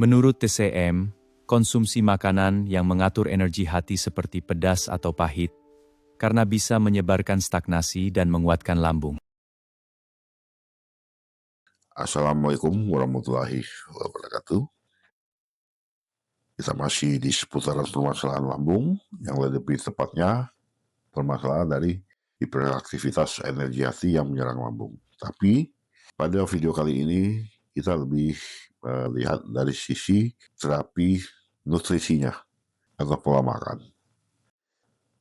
Menurut TCM, konsumsi makanan yang mengatur energi hati seperti pedas atau pahit, karena bisa menyebarkan stagnasi dan menguatkan lambung. Assalamualaikum warahmatullahi wabarakatuh. Kita masih di seputaran permasalahan lambung, yang lebih tepatnya permasalahan dari hiperaktivitas energi hati yang menyerang lambung. Tapi pada video kali ini kita lebih melihat dari sisi terapi nutrisinya atau pola makan.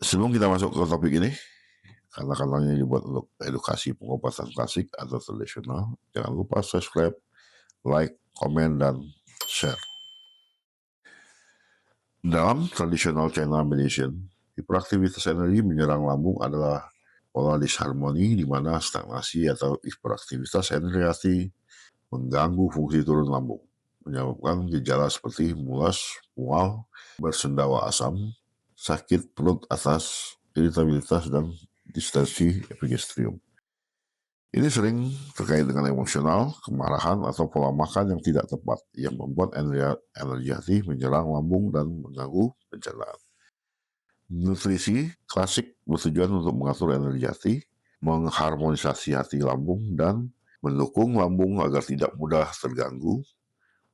Sebelum kita masuk ke topik ini, karena kanalnya dibuat untuk edukasi pengobatan klasik atau tradisional, jangan lupa subscribe, like, komen, dan share. Dalam tradisional China medicine, hiperaktivitas energi menyerang lambung adalah pola disharmoni di mana stagnasi atau hiperaktivitas energi hati mengganggu fungsi turun lambung, menyebabkan gejala seperti mulas, mual, bersendawa asam, sakit perut atas, iritabilitas, dan distensi epigastrium. Ini sering terkait dengan emosional, kemarahan, atau pola makan yang tidak tepat yang membuat energi hati menyerang lambung dan mengganggu pencernaan. Nutrisi klasik bertujuan untuk mengatur energi hati, mengharmonisasi hati lambung, dan mendukung lambung agar tidak mudah terganggu,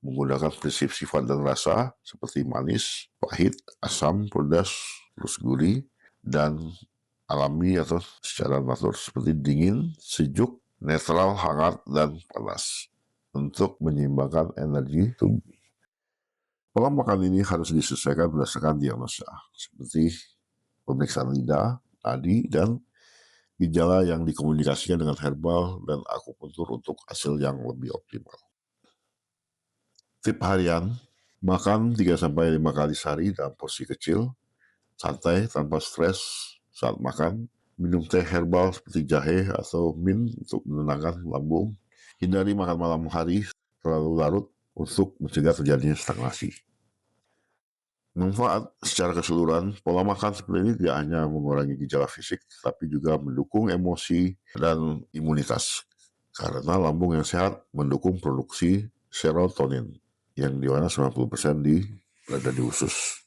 menggunakan prinsip sifat dan rasa seperti manis, pahit, asam, pedas, terus gurih, dan alami atau secara natural seperti dingin, sejuk, netral, hangat, dan panas untuk menyeimbangkan energi tubuh. Pola makan ini harus disesuaikan berdasarkan diagnosa seperti pemeriksaan lidah, nadi, dan gejala yang dikomunikasikan dengan herbal dan akupuntur untuk hasil yang lebih optimal. Tip harian, makan 3-5 kali sehari dalam porsi kecil, santai tanpa stres saat makan, minum teh herbal seperti jahe atau mint untuk menenangkan lambung, hindari makan malam hari terlalu larut untuk mencegah terjadinya stagnasi. Manfaat secara keseluruhan, pola makan seperti ini tidak hanya mengurangi gejala fisik, tapi juga mendukung emosi dan imunitas. Karena lambung yang sehat mendukung produksi serotonin, yang di mana 90% berada di usus.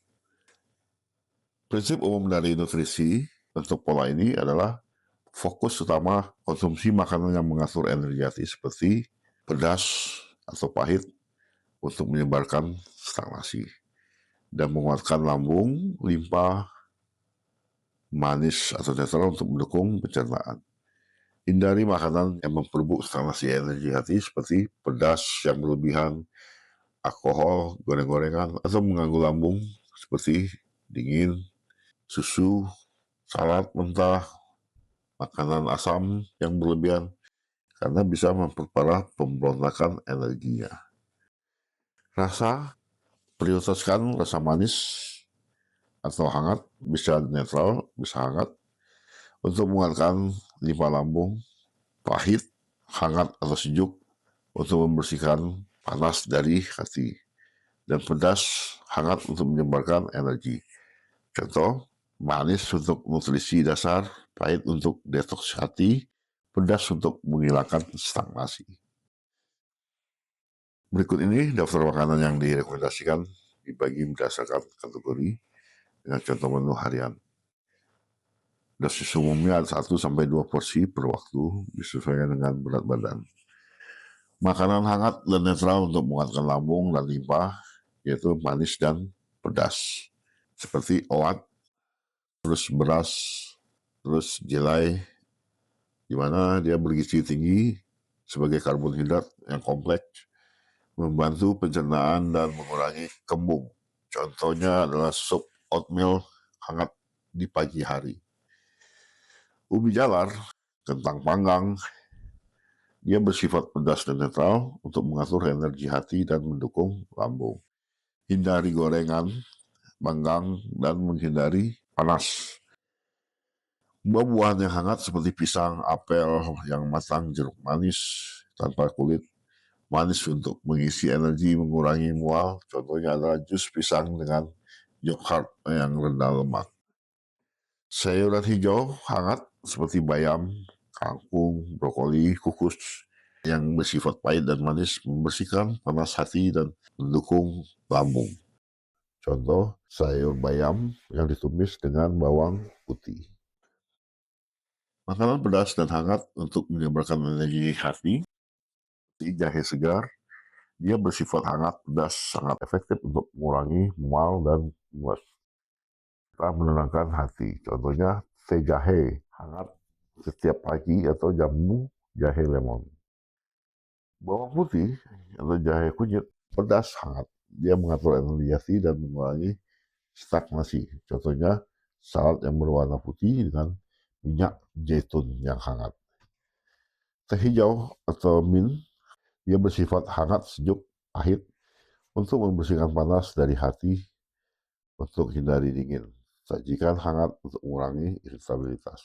Prinsip umum dari nutrisi untuk pola ini adalah fokus utama konsumsi makanan yang mengatur energi hati seperti pedas atau pahit untuk menyebarkan stagnasi dan menguatkan lambung, limpa, manis atau netral untuk mendukung pencernaan. Hindari makanan yang memperburuk stagnasi energi hati seperti pedas yang berlebihan, alkohol, goreng-gorengan, atau mengganggu lambung seperti dingin, susu, salad mentah, makanan asam yang berlebihan, karena bisa memperparah pemberontakan energinya. Rasa, prioritaskan rasa manis atau hangat, bisa netral, bisa hangat, untuk menguatkan limpa lambung, pahit, hangat atau sejuk, untuk membersihkan panas dari hati, dan pedas, hangat untuk menyebarkan energi. Contoh, manis untuk nutrisi dasar, pahit untuk detoks hati, pedas untuk menghilangkan stagnasi. Berikut ini daftar makanan yang direkomendasikan dibagi berdasarkan kategori dengan contoh menu harian. Dosis umumnya 1-2 porsi per waktu disesuaikan dengan berat badan. Makanan hangat dan netral untuk menguatkan lambung dan limpa, yaitu manis dan pedas, seperti oat, terus beras, terus jelai, di mana dia bergizi tinggi sebagai karbohidrat yang kompleks, membantu pencernaan dan mengurangi kembung. Contohnya adalah sup oatmeal hangat di pagi hari. Ubi jalar, kentang panggang, dia bersifat pedas dan netral untuk mengatur energi hati dan mendukung lambung. Hindari gorengan, panggang, dan menghindari panas. Buah-buahan yang hangat seperti pisang, apel yang matang, jeruk manis tanpa kulit, manis untuk mengisi energi, mengurangi mual. Contohnya adalah jus pisang dengan yogurt yang rendah lemak. Sayuran hijau hangat seperti bayam, kangkung, brokoli, kukus, yang bersifat pahit dan manis, membersihkan panas hati dan mendukung lambung. Contoh, sayur bayam yang ditumis dengan bawang putih. Makanan pedas dan hangat untuk menyebarkan energi hati, seperti jahe segar, dia bersifat hangat, pedas, sangat efektif untuk mengurangi mual dan muas. Kita menenangkan hati. Contohnya, teh jahe hangat setiap pagi atau jamu jahe lemon. Bawang putih atau jahe kunyit pedas hangat. Dia mengatur energi hati dan mengurangi stagnasi. Contohnya, salad yang berwarna putih dengan minyak zaitun yang hangat. Teh hijau atau mint, dia bersifat hangat, sejuk, pahit, untuk membersihkan panas dari hati, untuk hindari dingin. Sajikan hangat untuk mengurangi irritabilitas.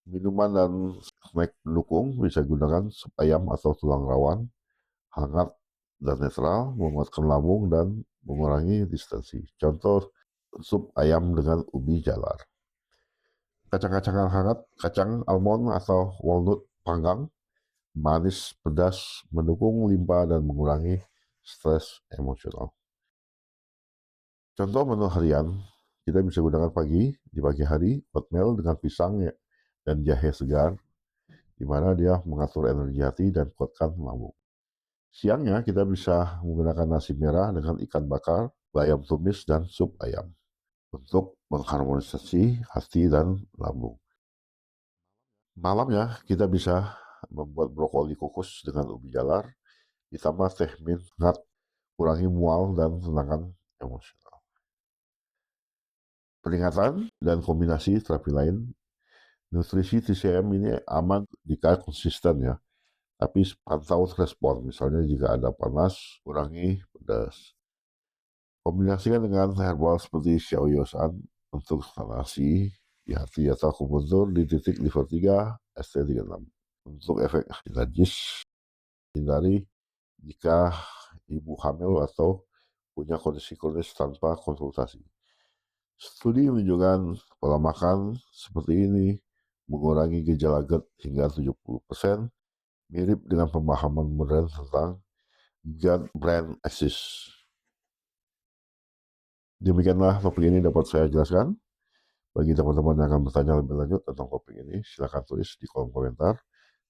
Minuman dan snack pendukung bisa gunakan sup ayam atau tulang rawan, hangat dan netral, menguatkan lambung dan mengurangi distensi. Contoh, sup ayam dengan ubi jalar. Kacang-kacangan hangat, kacang almond atau walnut panggang, manis, pedas, mendukung limpa dan mengurangi stres emosional. Contoh menu harian, kita bisa gunakan di pagi hari, oatmeal dengan pisang dan jahe segar, di mana dia mengatur energi hati dan kuatkan lambung. Siangnya kita bisa menggunakan nasi merah dengan ikan bakar, bayam tumis, dan sup ayam untuk mengharmonisasi hati dan lambung. Malamnya kita bisa membuat brokoli kukus dengan ubi jalar, ditambah teh mint hangat, kurangi mual dan tenangkan emosional. Peringatan dan kombinasi terapi lain, nutrisi TCM ini aman jika konsisten ya, tapi pantau respon, misalnya jika ada panas, kurangi pedas. Kombinasikan dengan herbal seperti xiaoyosan untuk sanasi di hati atau akupuntur di titik liver 3, ST36. Untuk efek sinergis, hindari jika ibu hamil atau punya kondisi kronis tanpa konsultasi. Studi menunjukkan pola makan seperti ini mengurangi gejala GERD hingga 70%, mirip dengan pemahaman modern tentang gut-brain axis. Demikianlah topik ini dapat saya jelaskan. Bagi teman-teman yang akan bertanya lebih lanjut tentang topik ini, silakan tulis di kolom komentar.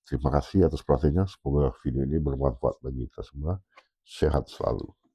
Terima kasih atas perhatiannya. Semoga video ini bermanfaat bagi kita semua. Sehat selalu.